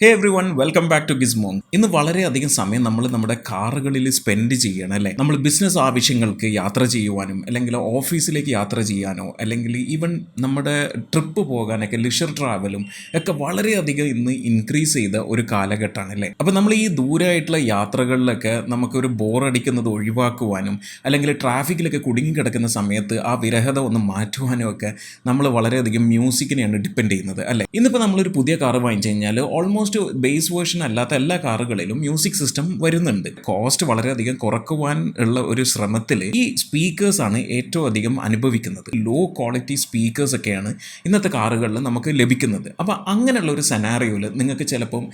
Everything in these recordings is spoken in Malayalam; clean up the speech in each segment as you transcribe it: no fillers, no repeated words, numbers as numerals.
Hey everyone welcome back to Gizmo. ഇന്ന് വളരെയധികം സമയം നമ്മൾ നമ്മുടെ കാറുകളിൽ സ്പെൻഡ് ചെയ്യണം അല്ലേ. നമ്മൾ ബിസിനസ് ആവശ്യങ്ങൾക്ക് യാത്ര ചെയ്യുവാനും അല്ലെങ്കിൽ ഓഫീസിലേക്ക് യാത്ര ചെയ്യാനോ അല്ലെങ്കിൽ ഈവൻ നമ്മുടെ ട്രിപ്പ് പോകാനൊക്കെ ലിഷർ ട്രാവലും ഒക്കെ വളരെയധികം ഇന്ന് ഇൻക്രീസ് ചെയ്ത ഒരു കാലഘട്ടമാണ് അല്ലേ. അപ്പോൾ നമ്മൾ ഈ ദൂരമായിട്ടുള്ള യാത്രകളിലൊക്കെ നമുക്കൊരു ബോറടിക്കുന്നത് ഒഴിവാക്കുവാനും അല്ലെങ്കിൽ ട്രാഫിക്കിലൊക്കെ കുടുങ്ങിക്കിടക്കുന്ന സമയത്ത് ആ വിരഹത ഒന്ന് മാറ്റുവാനും ഒക്കെ നമ്മൾ വളരെയധികം മ്യൂസിക്കിനെയാണ് ഡിപ്പെൻഡ് ചെയ്യുന്നത് അല്ലേ. ഇന്നിപ്പോൾ നമ്മളൊരു പുതിയ കാർ വാങ്ങിച്ചു കഴിഞ്ഞാൽ ഓൾമോസ്റ്റ് ബേസ് വേർഷൻ അല്ലാത്ത എല്ലാ കാറുകളിലും മ്യൂസിക് സിസ്റ്റം വരുന്നുണ്ട്. കോസ്റ്റ് വളരെയധികം കുറക്കുവാൻ ഉള്ള ഒരു ശ്രമത്തിൽ ഈ സ്പീക്കേഴ്സ് ആണ് ഏറ്റവും അധികം അനുഭവിക്കുന്നത്. ലോ ക്വാളിറ്റി സ്പീക്കേഴ്സ് ഒക്കെയാണ് ഇന്നത്തെ കാറുകളിൽ നമുക്ക് ലഭിക്കുന്നത്. അപ്പോൾ അങ്ങനെയുള്ള ഒരു സെനാറിയോയിൽ നിങ്ങൾക്ക് ചിലപ്പം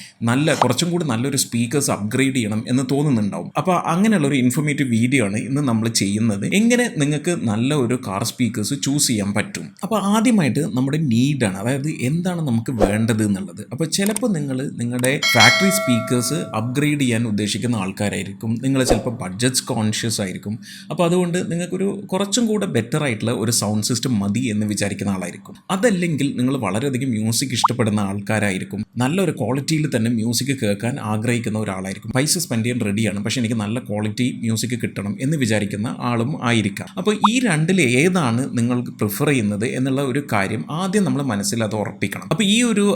കുറച്ചും കൂടി നല്ലൊരു സ്പീക്കേഴ്സ് അപ്ഗ്രേഡ് ചെയ്യണം എന്ന് തോന്നുന്നുണ്ടാവും. അപ്പോൾ അങ്ങനെയുള്ള ഒരു ഇൻഫോർമേറ്റീവ് വീഡിയോ ആണ് ഇന്ന് നമ്മൾ ചെയ്യുന്നത്. എങ്ങനെ നിങ്ങൾക്ക് നല്ല ഒരു കാർ സ്പീക്കേഴ്സ് ചൂസ് ചെയ്യാൻ പറ്റും. അപ്പോൾ ആദ്യമായിട്ട് നമ്മുടെ നീഡാണ്, അതായത് എന്താണ് നമുക്ക് വേണ്ടത് എന്നുള്ളത്. അപ്പോൾ ചിലപ്പോൾ നിങ്ങളുടെ ഫാക്ടറി സ്പീക്കേഴ്സ് അപ്ഗ്രേഡ് ചെയ്യാൻ ഉദ്ദേശിക്കുന്ന ആൾക്കാരായിരിക്കും. നിങ്ങൾ ചിലപ്പോൾ ബഡ്ജറ്റ് കോൺഷ്യസ് ആയിരിക്കും. അപ്പോൾ അതുകൊണ്ട് നിങ്ങൾക്കൊരു കുറച്ചും കൂടെ ബെറ്റർ ആയിട്ടുള്ള ഒരു സൗണ്ട് സിസ്റ്റം മതി എന്ന് വിചാരിക്കുന്ന ആളായിരിക്കും. അതല്ലെങ്കിൽ നിങ്ങൾ വളരെയധികം മ്യൂസിക് ഇഷ്ടപ്പെടുന്ന ആൾക്കാരായിരിക്കും. നല്ലൊരു ക്വാളിറ്റിയിൽ തന്നെ മ്യൂസിക് കേൾക്കാൻ ആഗ്രഹിക്കുന്ന ഒരാളായിരിക്കും. പൈസ സ്പെൻഡ് ചെയ്യാൻ റെഡിയാണ്, പക്ഷേ എനിക്ക് നല്ല ക്വാളിറ്റി മ്യൂസിക് കിട്ടണം എന്ന് വിചാരിക്കുന്ന ആളും ആയിരിക്കാം. അപ്പോൾ ഈ രണ്ടിൽ ഏതാണ് നിങ്ങൾക്ക് പ്രിഫർ ചെയ്യുന്നത് എന്നുള്ള ഒരു കാര്യം ആദ്യം നമ്മൾ മനസ്സിൽ അത് ഉറപ്പിക്കണം. അപ്പോൾ ഈ ഒരു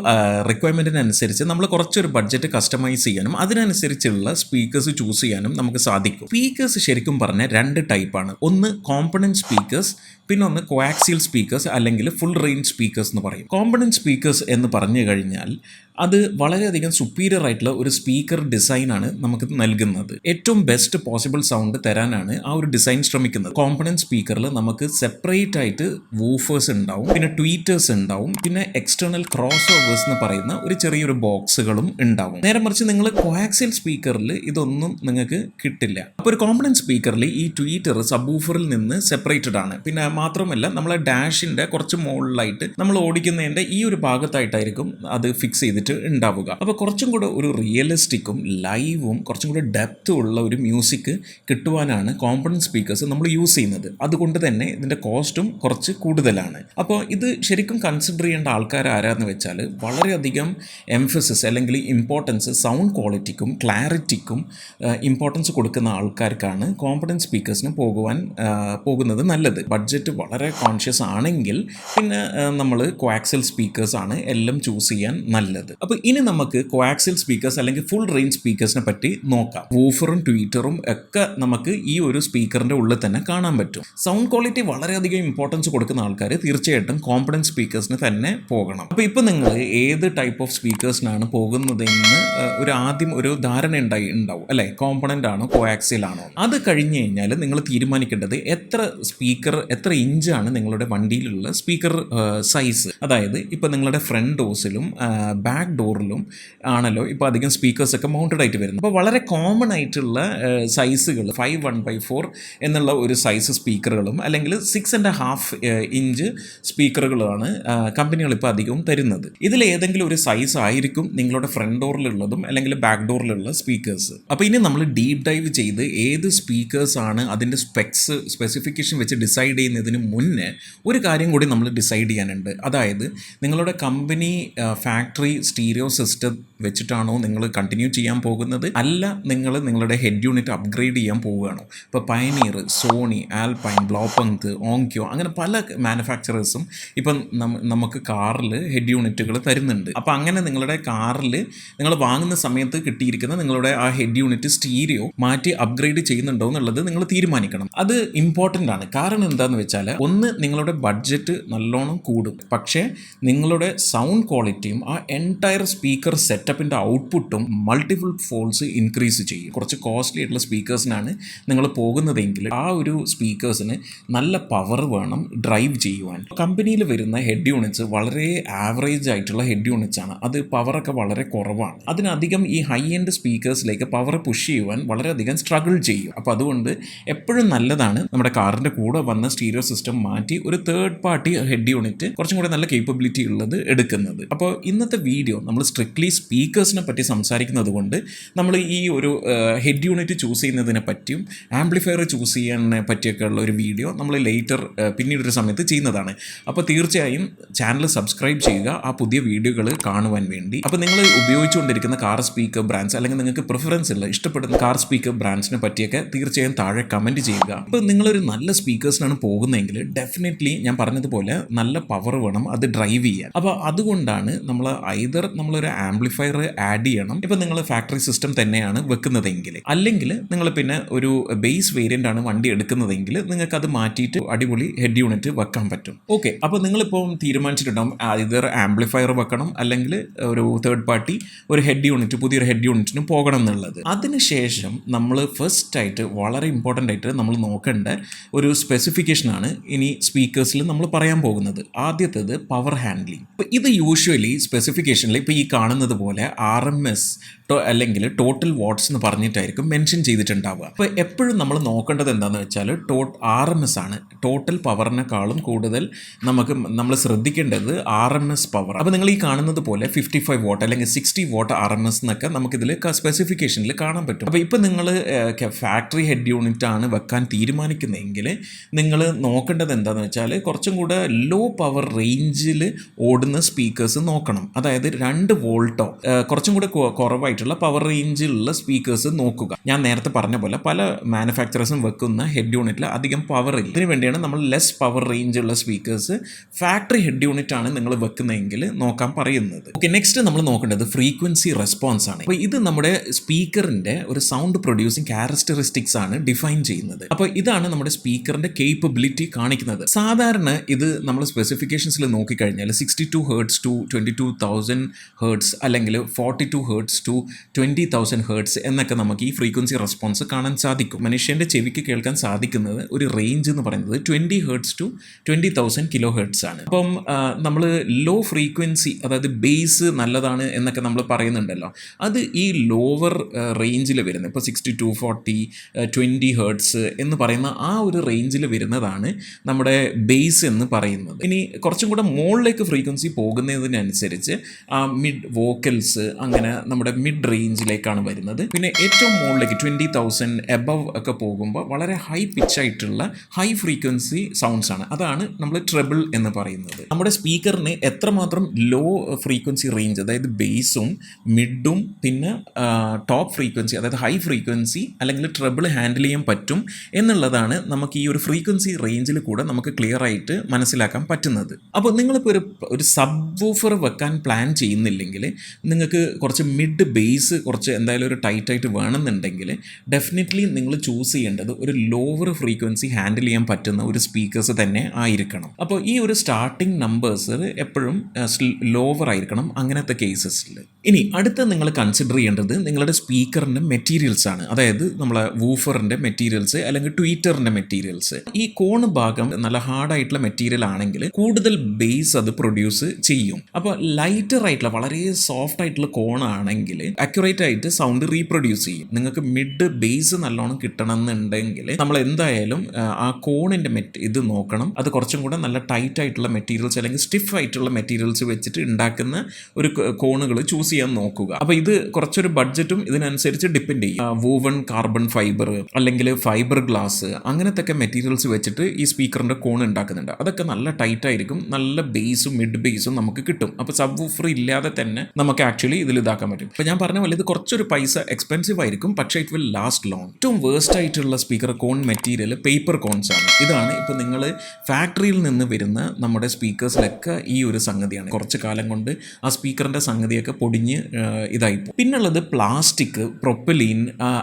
റിക്വയർമെൻറ്റിനനുസരിച്ച് നമ്മൾ കുറച്ചൊരു ബഡ്ജറ്റ് കസ്റ്റമൈസ് ചെയ്യാനും അതിനനുസരിച്ചുള്ള സ്പീക്കേഴ്സ് ചൂസ് ചെയ്യാനും നമുക്ക് സാധിക്കും. സ്പീക്കേഴ്സ് ശരിക്കും പറഞ്ഞാൽ രണ്ട് ടൈപ്പാണ്. ഒന്ന് കോമ്പണൻറ്റ് സ്പീക്കേഴ്സ്, പിന്നെ ഒന്ന് കോആക്സിയൽ സ്പീക്കേഴ്സ് അല്ലെങ്കിൽ ഫുൾ റേഞ്ച് സ്പീക്കേഴ്സ് എന്ന് പറയും. കോമ്പണൻറ്റ് സ്പീക്കേഴ്സ് എന്ന് പറഞ്ഞു കഴിഞ്ഞാൽ അത് വളരെയധികം സുപ്പീരിയർ ആയിട്ടുള്ള ഒരു സ്പീക്കർ ഡിസൈനാണ് നമുക്ക് നൽകുന്നത്. ഏറ്റവും ബെസ്റ്റ് പോസിബിൾ സൗണ്ട് തരാനാണ് ആ ഒരു ഡിസൈൻ ശ്രമിക്കുന്നത്. കോമ്പണൻറ്റ് സ്പീക്കറിൽ നമുക്ക് സെപ്പറേറ്റ് ആയിട്ട് വൂഫേഴ്സ് ഉണ്ടാവും, പിന്നെ ട്വീറ്റേഴ്സ് ഉണ്ടാവും, പിന്നെ എക്സ്റ്റേണൽ ക്രോസ് ഓവേഴ്സ് എന്ന് പറയുന്ന ഒരു ചെറിയൊരു ബോക്സുകളും ഉണ്ടാവും. നേരെ മറിച്ച് നിങ്ങൾ കോആക്സിയൽ സ്പീക്കറിൽ ഇതൊന്നും നിങ്ങൾക്ക് കിട്ടില്ല. അപ്പോൾ ഒരു കോമ്പണൻറ്റ് സ്പീക്കറിൽ ഈ ട്വീറ്റർ സബ് വൂഫറിൽ നിന്ന് സെപ്പറേറ്റഡ് ആണ്. പിന്നെ മാത്രമല്ല നമ്മളെ ഡാഷിൻ്റെ കുറച്ച് മുകളിലായിട്ട് നമ്മൾ ഓടിക്കുന്നതിൻ്റെ ഈ ഒരു ഭാഗത്തായിട്ടായിരിക്കും അത് ഫിക്സ് ചെയ്തിട്ട് ഉണ്ടാവുക. അപ്പോൾ കുറച്ചും കൂടെ ഒരു റിയലിസ്റ്റിക്കും ലൈവും കുറച്ചും കൂടെ ഡെപ്തും ഉള്ള ഒരു മ്യൂസിക് കിട്ടുവാനാണ് കോമ്പണൻറ്റ് സ്പീക്കേഴ്സ് നമ്മൾ യൂസ് ചെയ്യുന്നത്. അതുകൊണ്ട് തന്നെ ഇതിൻ്റെ കോസ്റ്റും കുറച്ച് കൂടുതലാണ്. അപ്പോൾ ഇത് ശരിക്കും കൺസിഡർ ചെയ്യേണ്ട ആൾക്കാർ ആരാന്ന് വെച്ചാൽ വളരെയധികം എംഫസിസ് അല്ലെങ്കിൽ ഇമ്പോർട്ടൻസ് സൗണ്ട് ക്വാളിറ്റിക്കും ക്ലാരിറ്റിക്കും ഇമ്പോർട്ടൻസ് കൊടുക്കുന്ന ആൾക്കാർക്കാണ് കോമ്പണൻറ്റ് സ്പീക്കേഴ്സിന് പോകുന്നത് നല്ലത്. ബഡ്ജറ്റ് വളരെ കോൺഷ്യസ് ആണെങ്കിൽ പിന്നെ നമ്മൾ കോആക്സിയൽ സ്പീക്കേഴ്സാണ് എല്ലാം ചൂസ് ചെയ്യാൻ നല്ലത്. അപ്പോൾ ഇനി നമുക്ക് കോആക്സിയൽ സ്പീക്കേഴ്സ് അല്ലെങ്കിൽ ഫുൾ റേഞ്ച് സ്പീക്കേഴ്സിനെ പറ്റി നോക്കാം. വൂഫറും ട്വീറ്ററും ഒക്കെ നമുക്ക് ഈ ഒരു സ്പീക്കറിൻ്റെ ഉള്ളിൽ തന്നെ കാണാൻ പറ്റും. സൗണ്ട് ക്വാളിറ്റി വളരെയധികം ഇമ്പോർട്ടൻസ് കൊടുക്കുന്ന ആൾക്കാർ തീർച്ചയായിട്ടും കോമ്പണൻറ്റ് സ്പീക്കേഴ്സിന് തന്നെ പോകണം. അപ്പോൾ ഇപ്പോൾ നിങ്ങൾ ഏത് ടൈപ്പ് ഓഫ് സ്പീക്കേഴ്സിനാണ് പോകുന്നതെന്ന് ആദ്യം ഒരു ധാരണ ഉണ്ടാവും അല്ലേ. കോമ്പണൻ്റ് ആണോ കോആക്സിയൽ ആണോ? അത് കഴിഞ്ഞ് കഴിഞ്ഞാൽ നിങ്ങൾ തീരുമാനിക്കേണ്ടത് എത്ര ഇഞ്ചാണ് നിങ്ങളുടെ വണ്ടിയിലുള്ള സ്പീക്കർ സൈസ്. അതായത് ഇപ്പോൾ നിങ്ങളുടെ ഫ്രണ്ട് ഡോസിലും ബാക്ക് ഡോറിലും ആണല്ലോ ഇപ്പോൾ അധികം സ്പീക്കേഴ്സൊക്കെ മൗണ്ടഡ് ആയിട്ട് വരുന്നത്. അപ്പോൾ വളരെ കോമൺ ആയിട്ടുള്ള സൈസുകൾ 5/1/4 എന്നുള്ള ഒരു സൈസ് സ്പീക്കറുകളും അല്ലെങ്കിൽ 6.5 ഇഞ്ച് സ്പീക്കറുകളുമാണ് കമ്പനികൾ ഇപ്പോൾ അധികവും തരുന്നത്. ഇതിലേതെങ്കിലും ഒരു സൈസ് ആയിരിക്കും നിങ്ങളുടെ ഫ്രണ്ട് ഡോറിലുള്ളതും അല്ലെങ്കിൽ ബാക്ക് ഡോറിലുള്ള സ്പീക്കേഴ്സ്. അപ്പോൾ ഇനി നമ്മൾ ഡീപ്പ് ഡൈവ് ചെയ്ത് ഏത് സ്പീക്കേഴ്സാണ് അതിൻ്റെ സ്പെസിഫിക്കേഷൻ വെച്ച് ഡിസൈഡ് ചെയ്യുന്നതിന് മുന്നേ ഒരു കാര്യം കൂടി നമ്മൾ ഡിസൈഡ് ചെയ്യാനുണ്ട്. അതായത് നിങ്ങളുടെ കമ്പനി ഫാക്ടറി സ്റ്റീരിയോ സിസ്റ്റം വെച്ചിട്ടാണോ നിങ്ങൾ കണ്ടിന്യൂ ചെയ്യാൻ പോകുന്നത്, അല്ല നിങ്ങളുടെ ഹെഡ് യൂണിറ്റ് അപ്ഗ്രേഡ് ചെയ്യാൻ പോവുകയാണോ? ഇപ്പോൾ പയനീർ, സോണി, ആൽപൈൻ, ബ്ലോപങ്ക്, ഓങ്കിയോ അങ്ങനെ പല മാനുഫാക്ചറേഴ്സും ഇപ്പം നമുക്ക് കാറിൽ ഹെഡ് യൂണിറ്റുകൾ തരുന്നുണ്ട്. അപ്പോൾ അങ്ങനെ നിങ്ങളുടെ കാറിൽ നിങ്ങൾ വാങ്ങുന്ന സമയത്ത് കിട്ടിയിരിക്കുന്ന നിങ്ങളുടെ ആ ഹെഡ് യൂണിറ്റ് സ്റ്റീരിയോ മാറ്റി അപ്ഗ്രേഡ് ചെയ്യുന്നുണ്ടോ എന്നുള്ളത് നിങ്ങൾ തീരുമാനിക്കണം. അത് ഇമ്പോർട്ടൻ്റ് ആണ്. കാരണം എന്താണെന്ന് വെച്ചാൽ ഒന്ന് നിങ്ങളുടെ ബഡ്ജറ്റ് നല്ലോണം കൂടും, പക്ഷേ നിങ്ങളുടെ സൗണ്ട് ക്വാളിറ്റിയും ആ എൻറ്റയർ സ്പീക്കർ സെറ്റപ്പിൻ്റെ ഔട്ട്പുട്ടും മൾട്ടിപ്പിൾ ഫോൾസ് ഇൻക്രീസ് ചെയ്യും. കുറച്ച് കോസ്റ്റ്ലി ആയിട്ടുള്ള സ്പീക്കേഴ്സിനാണ് നിങ്ങൾ പോകുന്നതെങ്കിൽ ആ ഒരു സ്പീക്കേഴ്സിന് നല്ല പവർ വേണം ഡ്രൈവ് ചെയ്യുവാൻ. കമ്പനിയിൽ വരുന്ന ഹെഡ് യൂണിറ്റ്സ് വളരെ ആവറേജ് ആയിട്ടുള്ള ഹെഡ് യൂണിറ്റ്സ് ആണ്. അത് പവറൊക്കെ വളരെ കുറവാണ്. അതിനധികം ഈ ഹൈ എൻഡ് സ്പീക്കേഴ്സിലേക്ക് പവർ പുഷ് ചെയ്യുവാൻ വളരെയധികം സ്ട്രഗിൾ ചെയ്യും. അപ്പോൾ അതുകൊണ്ട് എപ്പോഴും നല്ലതാണ് നമ്മുടെ കാറിൻ്റെ കൂടെ വന്ന സ്റ്റീരിയോ സിസ്റ്റം മാറ്റി ഒരു തേർഡ് പാർട്ടി ഹെഡ് യൂണിറ്റ് കുറച്ചും കൂടെ നല്ല കേപ്പബിലിറ്റി ഉള്ളത് എടുക്കുന്നത്. അപ്പോൾ ഇന്നത്തെ വീഡിയോ നമ്മൾ സ്ട്രിക്ട്ലി സ്പീക്കേഴ്സിനെ പറ്റി സംസാരിക്കുന്നത് കൊണ്ട് നമ്മൾ ഈ ഒരു ഹെഡ് യൂണിറ്റ് ചൂസ് ചെയ്യുന്നതിനെ പറ്റിയും ആംപ്ലിഫയർ ചൂസ് ചെയ്യാനെ പറ്റിയൊക്കെ ഉള്ള ഒരു വീഡിയോ നമ്മൾ ലേറ്റർ പിന്നീടൊരു സമയത്ത് ചെയ്യുന്നതാണ്. അപ്പോൾ തീർച്ചയായും ചാനൽ സബ്സ്ക്രൈബ് ചെയ്യുക ആ പുതിയ വീഡിയോകൾ കാണുവാൻ വേണ്ടി. അപ്പോൾ നിങ്ങൾ ഉപയോഗിച്ചുകൊണ്ടിരിക്കുന്ന കാർ സ്പീക്കർ ബ്രാൻഡ്സ് അല്ലെങ്കിൽ നിങ്ങൾക്ക് പ്രിഫറൻസ് ഉള്ള ഇഷ്ടപ്പെടുന്ന കാർ സ്പീക്കർ ബ്രാൻഡ്സിനെ പറ്റിയൊക്കെ തീർച്ചയായും താഴെ കമൻറ്റ് ചെയ്യുക. അപ്പോൾ നിങ്ങളൊരു നല്ല സ്പീക്കേഴ്സിനാണ് പോകുന്നതെങ്കിൽ ഡെഫിനറ്റ്ലി ഞാൻ പറഞ്ഞതുപോലെ നല്ല പവർ വേണം അത് ഡ്രൈവ് ചെയ്യാൻ. അപ്പോൾ അതുകൊണ്ടാണ് നമ്മൾ ഐദർ നമ്മളൊരു ആംപ്ലിഫയർ ആഡ് ചെയ്യണം, ഇപ്പോൾ നിങ്ങൾ ഫാക്ടറി സിസ്റ്റം തന്നെയാണ് വെക്കുന്നതെങ്കിൽ, അല്ലെങ്കിൽ നിങ്ങൾ പിന്നെ ഒരു ബേസ് വേരിയൻ്റ് ആണ് വണ്ടി എടുക്കുന്നതെങ്കിൽ നിങ്ങൾക്ക് അത് മാറ്റിയിട്ട് അടിപൊളി ഹെഡ് യൂണിറ്റ് വെക്കാൻ പറ്റും. ഓക്കെ, അപ്പോൾ നിങ്ങളിപ്പോൾ തീരുമാനിച്ചിട്ടുണ്ടാവും ഐദർ ആംപ്ലിഫയർ വെക്കണം അല്ലെങ്കിൽ ഒരു തേർഡ് പാർട്ടി ഒരു ഹെഡ് യൂണിറ്റ് പുതിയൊരു ഹെഡ് യൂണിറ്റിന് പോകണം എന്നുള്ളത്. അതിനുശേഷം നമ്മൾ ഫസ്റ്റ് ആയിട്ട് വളരെ ഇമ്പോർട്ടൻ്റ് ആയിട്ട് നമ്മൾ നോക്കേണ്ട ഒരു സ്പെസിഫിക്കേഷനാണ് ഇനി സ്പീക്കേഴ്സിൽ നമ്മൾ പറയാൻ പോകുന്നത്. ആദ്യത്തേത് പവർ ഹാൻഡ്ലിംഗ്. ഇപ്പോൾ ഇത് യൂഷ്വലി സ്പെസിഫിക്കേഷനിൽ ഇപ്പോൾ ഈ കാണുന്നത് പോലെ RMS അല്ലെങ്കിൽ ടോട്ടൽ വാട്ട്സ് എന്ന് പറഞ്ഞിട്ടായിരിക്കും മെൻഷൻ ചെയ്തിട്ടുണ്ടാവുക. അപ്പോൾ എപ്പോഴും നമ്മൾ നോക്കേണ്ടത് എന്താണെന്ന് വെച്ചാൽ RMS ആണ്. ടോട്ടൽ പവറിനേക്കാളും കൂടുതൽ നമ്മൾ ശ്രദ്ധിക്കേണ്ടത് RMS പവർ. അപ്പോൾ നിങ്ങൾ ഈ കാണുന്നത് പോലെ 55 വാട്ട് അല്ലെങ്കിൽ 60 വാട്ട് RMS എന്നൊക്കെ നമുക്കിതിൽ സ്പെസിഫിക്കേഷനിൽ കാണാൻ പറ്റും. അപ്പോൾ ഇപ്പോൾ നിങ്ങൾ ഫാക്ടറി ഹെഡ് യൂണിറ്റ് ആണ് വെക്കാൻ തീരുമാനിക്കുന്നതെങ്കിൽ നിങ്ങൾ നോക്കേണ്ടത് എന്താണെന്ന് വെച്ചാൽ കുറച്ചും കൂടെ ലോ പവർ റേഞ്ചിൽ ഓടുന്ന സ്പീക്കേഴ്സ് നോക്കണം. അതായത് 2 വോൾട്ടോ കുറച്ചും കൂടെ കുറവായിട്ടുള്ള പവർ റേഞ്ചിലുള്ള സ്പീക്കേഴ്സ് നോക്കുക. ഞാൻ നേരത്തെ പറഞ്ഞ പോലെ പല മാനുഫാക്ചറേഴ്സും വെക്കുന്ന ഹെഡ് യൂണിറ്റിൽ അധികം പവർ ഇല്ല. ഇതിന് വേണ്ടിയാണ് നമ്മൾ ലെസ് പവർ റേഞ്ചുള്ള സ്പീക്കേഴ്സ് ഫാക്ടറി ഹെഡ് യൂണിറ്റ് ആണ് നിങ്ങൾ വെക്കുന്നതെങ്കിൽ നോക്കാൻ പറയുന്നത്. ഓക്കെ, നെക്സ്റ്റ് നമ്മൾ നോക്കേണ്ടത് ഫ്രീക്വൻസി റെസ്പോൺസ് ആണ്. അപ്പോൾ ഇത് നമ്മുടെ സ്പീക്കറിൻ്റെ ഒരു സൗണ്ട് പ്രൊഡ്യൂസിങ് ക്യാരക്ടറിസ്റ്റിക്സ് ആണ് ഡിഫൈൻ ചെയ്യുന്നത്. അപ്പോൾ ഇതാണ് നമ്മുടെ സ്പീക്കറിൻ്റെ കേപ്പബിലിറ്റി കാണിക്കുന്നത്. സാധാരണ ഇത് നമ്മൾ സ്പെസിഫിക്കേഷൻസിൽ നോക്കിക്കഴിഞ്ഞാൽ 62 ഹെർട്സ് ടു 22,000 ഹെർട്സ് അല്ലെങ്കിൽ 42 ഹെർട്സ് ടു 20,000 ഹെർട്സ് എന്നൊക്കെ നമുക്ക് ഈ ഫ്രീക്വൻസി റെസ്പോൺസ് കാണാൻ സാധിക്കും. മനുഷ്യൻ്റെ ചെവിക്ക് കേൾക്കാൻ സാധിക്കുന്നത് ഒരു റേഞ്ച് എന്ന് പറയുന്നത് 20 ഹെർട്സ് ടു 20,000 കിലോ ഹെർട്സ് ആണ്. അപ്പം നമ്മൾ ലോ ഫ്രീക്വൻസി അതായത് ബേസ് നല്ലതാണ് എന്നൊക്കെ നമ്മൾ പറയുന്നുണ്ടല്ലോ, അത് ഈ ലോവർ റേഞ്ചിൽ വരുന്നത് ഇപ്പോൾ 62, 40, 20 ഹെർട്സ് എന്ന് പറയുന്ന ആ ഒരു റേഞ്ചിൽ വരുന്നതാണ് നമ്മുടെ ബേസ് എന്ന് പറയുന്നത്. ഇനി കുറച്ചും കൂടെ മുകളിലേക്ക് ഫ്രീക്വൻസി പോകുന്നതിനനുസരിച്ച് മിഡ് വോക്കൽസ് അങ്ങനെ നമ്മുടെ മിഡ് റേഞ്ചിലേക്കാണ് വരുന്നത്. പിന്നെ ഏറ്റവും മുകളിലേക്ക് 20,000 എബവ് ഒക്കെ പോകുമ്പോൾ വളരെ ഹൈ പിച്ചായിട്ടുള്ള ഹൈ ഫ്രീക്വൻസി സൗണ്ട്സ് ആണ്. അതാണ് നമ്മൾ ട്രെബിൾ എന്ന് പറയുന്നത്. നമ്മുടെ സ്പീക്കറിന് എത്രമാത്രം ലോ ഫ്രീക്വൻസി റേഞ്ച് അതായത് ബേസും മിഡും പിന്നെ ടോപ്പ് ഫ്രീക്വൻസി അതായത് ഹൈ ഫ്രീക്വൻസി അല്ലെങ്കിൽ ട്രെബിൾ ഹാൻഡിൽ ചെയ്യാൻ പറ്റും എന്നുള്ളതാണ് നമുക്ക് ഈ ഒരു ഫ്രീക്വൻസി റേഞ്ചിൽ കൂടെ നമുക്ക് ക്ലിയർ ആയിട്ട് മനസ്സിലാക്കാൻ പറ്റുന്നത്. അപ്പോൾ നിങ്ങളിപ്പോൾ ഒരു സബ് വൂഫർ വെക്കാൻ പ്ലാൻ ചെയ്യുന്നില്ലെങ്കിൽ നിങ്ങൾക്ക് കുറച്ച് മിഡ് ബേസ് കുറച്ച് എന്തായാലും ഒരു ടൈറ്റായിട്ട് വേണമെന്നുണ്ടെങ്കിൽ ഡെഫിനറ്റ്ലി നിങ്ങൾ ചൂസ് ചെയ്യേണ്ടത് ഒരു ലോവർ ഫ്രീക്വൻസി ഹാൻഡിൽ ചെയ്യാൻ പറ്റുന്ന ഒരു സ്പീക്കേഴ്സ് തന്നെ ആയിരിക്കണം. അപ്പോൾ ഈ ഒരു സ്റ്റാർട്ടിംഗ് നമ്പേഴ്സ് എപ്പോഴും ലോവർ ആയിരിക്കണം അങ്ങനത്തെ കേസസിൽ. ഇനി അടുത്ത നിങ്ങൾ കൺസിഡർ ചെയ്യേണ്ടത് നിങ്ങളുടെ സ്പീക്കറിൻ്റെ മെറ്റീരിയൽസ് ആണ്. അതായത് നമ്മളെ വൂഫറിൻ്റെ മെറ്റീരിയൽസ് അല്ലെങ്കിൽ ട്വീറ്ററിൻ്റെ മെറ്റീരിയൽസ്. ഈ കോണ് ഭാഗം നല്ല ഹാർഡായിട്ടുള്ള മെറ്റീരിയൽ ആണെങ്കിൽ കൂടുതൽ ബേസ് അത് പ്രൊഡ്യൂസ് ചെയ്യും. അപ്പോൾ ലൈറ്റർ ആയിട്ടുള്ള വളരെ സോഫ്റ്റ് ആയിട്ടുള്ള കോണാണെങ്കിൽ അക്യുറേറ്റ് ആയിട്ട് സൗണ്ട് റീപ്രൊഡ്യൂസ് ചെയ്യും. നിങ്ങൾക്ക് മിഡ് ബേസ് നല്ലോണം കിട്ടണമെന്നുണ്ടെങ്കിൽ നമ്മൾ എന്തായാലും ആ കോണിൻ്റെ ഇത് നോക്കണം. അത് കുറച്ചും കൂടെ നല്ല ടൈറ്റ് ആയിട്ടുള്ള മെറ്റീരിയൽസ് അല്ലെങ്കിൽ സ്റ്റിഫ് ആയിട്ടുള്ള മെറ്റീരിയൽസ് വെച്ചിട്ട് ഉണ്ടാക്കുന്ന ഒരു കോണുകൾ ചൂസ് ചെയ്യാൻ നോക്കുക. അപ്പോൾ ഇത് കുറച്ചൊരു ബഡ്ജറ്റും ഇതിനനുസരിച്ച് ഡിപ്പെൻഡ് ചെയ്യും. വൂവൺ കാർബൺ ഫൈബർ അല്ലെങ്കിൽ ഫൈബർ ഗ്ലാസ് അങ്ങനത്തെ ഒക്കെ മെറ്റീരിയൽസ് വെച്ചിട്ട് ഈ സ്പീക്കറിൻ്റെ കോൺ ഉണ്ടാക്കുന്നുണ്ട്. അതൊക്കെ നല്ല ടൈറ്റ് ആയിരിക്കും, നല്ല ബേസും മിഡ് ബേസും നമുക്ക് കിട്ടും. അപ്പോൾ സബ് വൂഫർ ഇല്ലാതെ തന്നെ നമുക്ക് ആക്ച്വലി ഇതിൽ ഇതാക്കാൻ പറ്റും. അപ്പോൾ ഞാൻ പറഞ്ഞ പോലെ ഇത് കുറച്ചൊരു പൈസ എക്സ്പെൻസീവ് ആയിരിക്കും, പക്ഷേ ഇറ്റ് വിൽ ലാസ്റ്റ് ലോങ്. ഏറ്റവും വേസ്റ്റ് ആയിട്ടുള്ള സ്പീക്കർ കോൺ മെറ്റീരിയൽ പേപ്പർ കോൺസ് ആണ്. ഇതാണ് ഇപ്പോൾ നിങ്ങൾ ഫാക്ടറിയിൽ നിന്ന് വരുന്ന നമ്മുടെ സ്പീക്കേഴ്സിലൊക്കെ ഈ ഒരു സംഗതിയാണ്. കുറച്ച് കാലം കൊണ്ട് ആ സ്പീക്കറിൻ്റെ സംഗതിയൊക്കെ പൊടിഞ്ഞ് ഇതായിപ്പോൾ. പിന്നുള്ളത് പ്ലാസ്റ്റിക്, പ്രൊപ്പലീൻ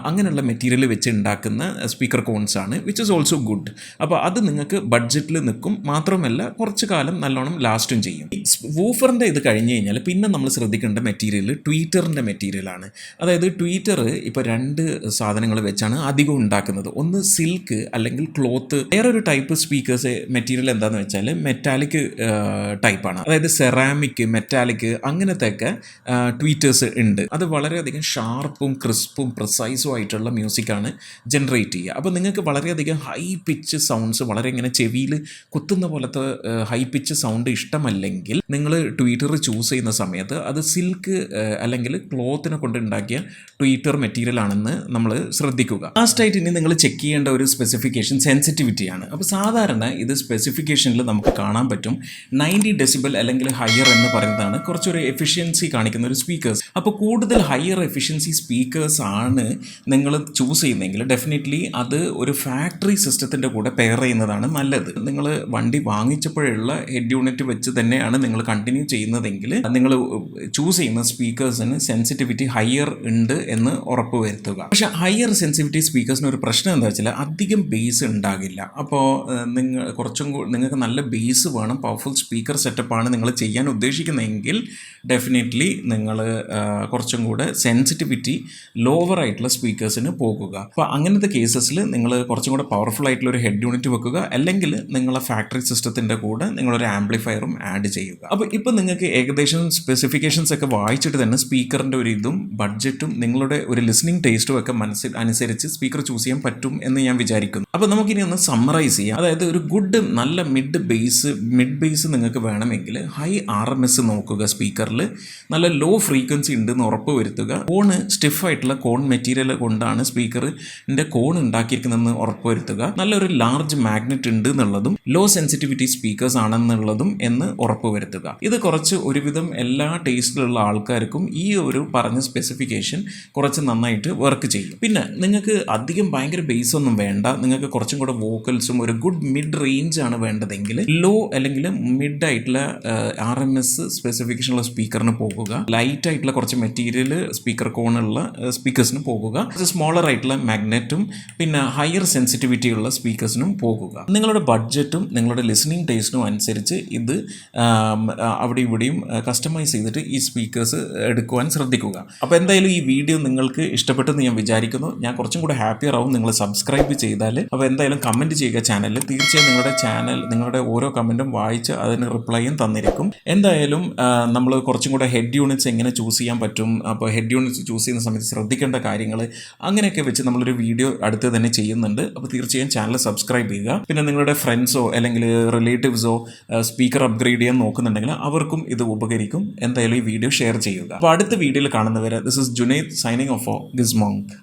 അങ്ങനെയുള്ള മെറ്റീരിയൽ വെച്ച് ഉണ്ടാക്കുന്ന സ്പീക്കർ കോൺസ് ആണ്, വിച്ച് ഇസ് ഓൾസോ ഗുഡ്. അപ്പോൾ അത് നിങ്ങൾക്ക് ബഡ്ജറ്റിൽ നിൽക്കും, മാത്രമല്ല കുറച്ച് കാലം നല്ലോണം ലാസ്റ്റും ചെയ്യും. വൂഫറിൻ്റെ ഇത് കഴിഞ്ഞ് കഴിഞ്ഞാൽ പിന്നെ നമ്മൾ ശ്രദ്ധിക്കേണ്ട മെറ്റീരിയൽ ട്വീറ്ററിൻ്റെ മെറ്റീരിയലാണ്. അതായത് ട്വീറ്റർ ഇപ്പോൾ 2 സാധനങ്ങൾ വെച്ചാണ് അധികം ഉണ്ടാക്കുന്നത്. ഒന്ന് സിൽക്ക് അല്ലെങ്കിൽ ക്ലോത്ത്. വേറൊരു ടൈപ്പ് സ്പീക്കേഴ്സ് മെറ്റീരിയൽ എന്താണെന്ന് വെച്ചാൽ മെറ്റാലിക് ടൈപ്പാണ്. അതായത് സെറാമിക്, മെറ്റാലിക് അങ്ങനത്തെ ഒക്കെ ട്വീറ്റേഴ്സ് ഉണ്ട്. അത് വളരെയധികം ഷാർപ്പും ക്രിസ്പും പ്രിസൈസും ആയിട്ടുള്ള മ്യൂസിക്കാണ് ജനറേറ്റ് ചെയ്യുക. അപ്പോൾ നിങ്ങൾക്ക് വളരെയധികം ഹൈ പിച്ച് സൗണ്ട്സ് വളരെ ഇങ്ങനെ ചെവിയിൽ കുത്തുന്ന പോലത്തെ ഹൈ പിച്ച് സൗണ്ട് ഇഷ്ടമല്ലെങ്കിൽ നിങ്ങൾ ട്വീറ്റർ ചൂസ് ചെയ്യുന്ന സമയത്ത് അത് സിൽക്ക് സിൽക്ക് അല്ലെങ്കിൽ ക്ലോത്തിനെ കൊണ്ട് ഉണ്ടാക്കിയ ട്വീറ്റർ മെറ്റീരിയൽ ആണെന്ന് നമ്മൾ ശ്രദ്ധിക്കുക. ലാസ്റ്റായിട്ട് ഇനി നിങ്ങൾ ചെക്ക് ചെയ്യേണ്ട ഒരു സ്പെസിഫിക്കേഷൻ സെൻസിറ്റിവിറ്റിയാണ്. അപ്പോൾ സാധാരണ ഇത് സ്പെസിഫിക്കേഷനിൽ നമുക്ക് കാണാൻ പറ്റും 90 ഡെസിബൽ അല്ലെങ്കിൽ ഹയർ എന്ന് പറയുന്നതാണ് കുറച്ചൊരു എഫിഷ്യൻസി കാണിക്കുന്ന ഒരു സ്പീക്കേഴ്സ്. അപ്പോൾ കൂടുതൽ ഹയർ എഫിഷ്യൻസി സ്പീക്കേഴ്സ് ആണ് നിങ്ങൾ ചൂസ് ചെയ്യുന്നതെങ്കിൽ ഡെഫിനറ്റ്ലി അത് ഒരു ഫാക്ടറി സിസ്റ്റത്തിൻ്റെ കൂടെ പെയർ ചെയ്യുന്നതാണ് നല്ലത്. നിങ്ങൾ വണ്ടി വാങ്ങിച്ചപ്പോഴുള്ള ഹെഡ് യൂണിറ്റ് വെച്ച് തന്നെയാണ് നിങ്ങൾ കണ്ടിന്യൂ ചെയ്യുന്നതെങ്കിൽ നിങ്ങൾ ചൂസ് ചെയ്യുന്ന സ്പീക്കേഴ്സിന് സെൻസിറ്റിവിറ്റി ഹയർ ഉണ്ട് എന്ന് ഉറപ്പ് വരുത്തുക. പക്ഷേ ഹയർ സെൻസിറ്റിവിറ്റി സ്പീക്കേഴ്സിന് ഒരു പ്രശ്നം എന്താ വെച്ചാൽ അധികം ബേസ് ഉണ്ടാകില്ല. അപ്പോൾ നിങ്ങൾക്ക് നല്ല ബേസ് വേണം, പവർഫുൾ സ്പീക്കർ സെറ്റപ്പാണ് നിങ്ങൾ ചെയ്യാൻ ഉദ്ദേശിക്കുന്നതെങ്കിൽ ഡെഫിനറ്റ്ലി നിങ്ങൾ കുറച്ചും കൂടെ സെൻസിറ്റിവിറ്റി ലോവർ ആയിട്ടുള്ള സ്പീക്കേഴ്സിന് പോകുക. അപ്പോൾ അങ്ങനത്തെ കേസസിൽ നിങ്ങൾ കുറച്ചും കൂടെ പവർഫുൾ ആയിട്ടുള്ള ഒരു ഹെഡ് യൂണിറ്റ് വെക്കുക, അല്ലെങ്കിൽ നിങ്ങളെ ഫാക്ടറി സിസ്റ്റത്തിൻ്റെ കൂടെ നിങ്ങളൊരു ആംപ്ലിഫയറും ആഡ് ചെയ്യുക. അപ്പോൾ ഇപ്പോൾ നിങ്ങൾക്ക് ഏകദേശം സ്പെസിഫിക്കേഷൻസ് ഒക്കെ വായിച്ചിട്ട് തന്നെ സ്പീക്കറിൻ്റെ ഒരു ഇതും ബഡ്ജറ്റും നിങ്ങളുടെ ഒരു ലിസണിങ് ടേസ്റ്റും ഒക്കെ അനുസരിച്ച് സ്പീക്കർ ചൂസ് ചെയ്യാൻ പറ്റും എന്ന് ഞാൻ വിചാരിക്കുന്നു. അപ്പോൾ നമുക്കിനി ഒന്ന് സമ്മറൈസ് ചെയ്യാം. അതായത് ഒരു ഗുഡ് നല്ല മിഡ് ബേസ് നിങ്ങൾക്ക് വേണമെങ്കിൽ ഹൈ RMS നോക്കുക. സ്പീക്കറിൽ നല്ല ലോ ഫ്രീക്വൻസി ഉണ്ടെന്ന് ഉറപ്പ് വരുത്തുക. കോണ് സ്റ്റിഫായിട്ടുള്ള കോൺ മെറ്റീരിയൽ കൊണ്ടാണ് സ്പീക്കറിൻ്റെ കോൺ ഉണ്ടാക്കിയിരിക്കുന്നതെന്ന് ഉറപ്പ് വരുത്തുക. നല്ലൊരു ലാർജ് മാഗ്നറ്റ് ഉണ്ട് എന്നുള്ളതും ലോ സെൻസിറ്റിവിറ്റി സ്പീക്കേഴ്സ് ആണെന്നുള്ളതും എന്ന് ഉറപ്പ് വരുത്തുക. ഇത് കുറച്ച് ഒരുവിധം എല്ലാ ടേസ്റ്റിലുള്ള ആൾക്കാർക്കും ഈ ഒരു പറഞ്ഞ സ്പെസിഫിക്കേഷൻ കുറച്ച് നന്നായിട്ട് വർക്ക് ചെയ്യും. പിന്നെ നിങ്ങൾക്ക് അധികം ഭയങ്കര ബേസ് ഒന്നും വേണ്ട, നിങ്ങൾക്ക് കുറച്ചും കൂടെ വോക്കൽസും ഒരു ഗുഡ് മിഡ് റേഞ്ച് ആണ് വേണ്ടതെങ്കിൽ ലോ അല്ലെങ്കിൽ മിഡ് ആയിട്ടുള്ള RMS സ്പെസിഫിക്കേഷനുള്ള സ്പീക്കറിന് പോകുക. ലൈറ്റ് ആയിട്ടുള്ള കുറച്ച് മെറ്റീരിയൽ സ്പീക്കർ കോണുള്ള സ്പീക്കേഴ്സിന് പോകുക. സ്മോളർ ആയിട്ടുള്ള മാഗ്നറ്റും പിന്നെ ഹയർ സെൻസിറ്റിവിറ്റി ഉള്ള സ്പീക്കേഴ്സിനും പോകുക. നിങ്ങളുടെ ബഡ്ജറ്റും നിങ്ങളുടെ ലിസണിങ് ടേസ്റ്റിനും അനുസരിച്ച് ഇത് അവിടെ ഇവിടെയും കസ്റ്റമൈസ് ചെയ്തിട്ട് ഈ സ്പീക്കേഴ്സ് എടുക്കുവാൻ ശ്രദ്ധിക്കുക. അപ്പോൾ എന്തായാലും ഈ വീഡിയോ നിങ്ങൾക്ക് ഇഷ്ടപ്പെട്ടെന്ന് ഞാൻ വിചാരിക്കുന്നു. ഞാൻ കുറച്ചും കൂടെ ഹാപ്പിയർ ആവും നിങ്ങൾ സബ്സ്ക്രൈബ് ചെയ്താൽ. അപ്പോൾ എന്തായാലും കമൻറ്റ് ചെയ്യുക ചാനലിൽ. തീർച്ചയായും നിങ്ങളുടെ ഓരോ കമൻറ്റും വായിച്ച് അതിന് റിപ്ലൈയും തന്നിരിക്കും. എന്തായാലും നമ്മൾ കുറച്ചും കൂടെ ഹെഡ് യൂണിറ്റ്സ് എങ്ങനെ ചൂസ് ചെയ്യാൻ പറ്റും, അപ്പോൾ ഹെഡ് യൂണിറ്റ്സ് ചൂസ് ചെയ്യുന്ന സമയത്ത് ശ്രദ്ധിക്കേണ്ട കാര്യങ്ങൾ അങ്ങനെയൊക്കെ വെച്ച് നമ്മളൊരു വീഡിയോ അടുത്ത് തന്നെ ചെയ്യുന്നുണ്ട്. അപ്പോൾ തീർച്ചയായും ചാനൽ സബ്സ്ക്രൈബ് ചെയ്യുക. പിന്നെ നിങ്ങളുടെ ഫ്രണ്ട്സോ അല്ലെങ്കിൽ റിലേറ്റീവ്സോ സ്പീക്കർ അപ്ഗ്രേഡ് ചെയ്യാൻ നോക്കുന്നുണ്ടെങ്കിൽ അവർക്കും ഇത് ഉപകരിക്കും. എന്തായാലും ഈ വീഡിയോ ഷെയർ ചെയ്യുക. അപ്പോൾ അടുത്ത വീഡിയോയിൽ കാണുന്നവരെ this is Junaid signing off for ഗിസ്മോങ്ക്.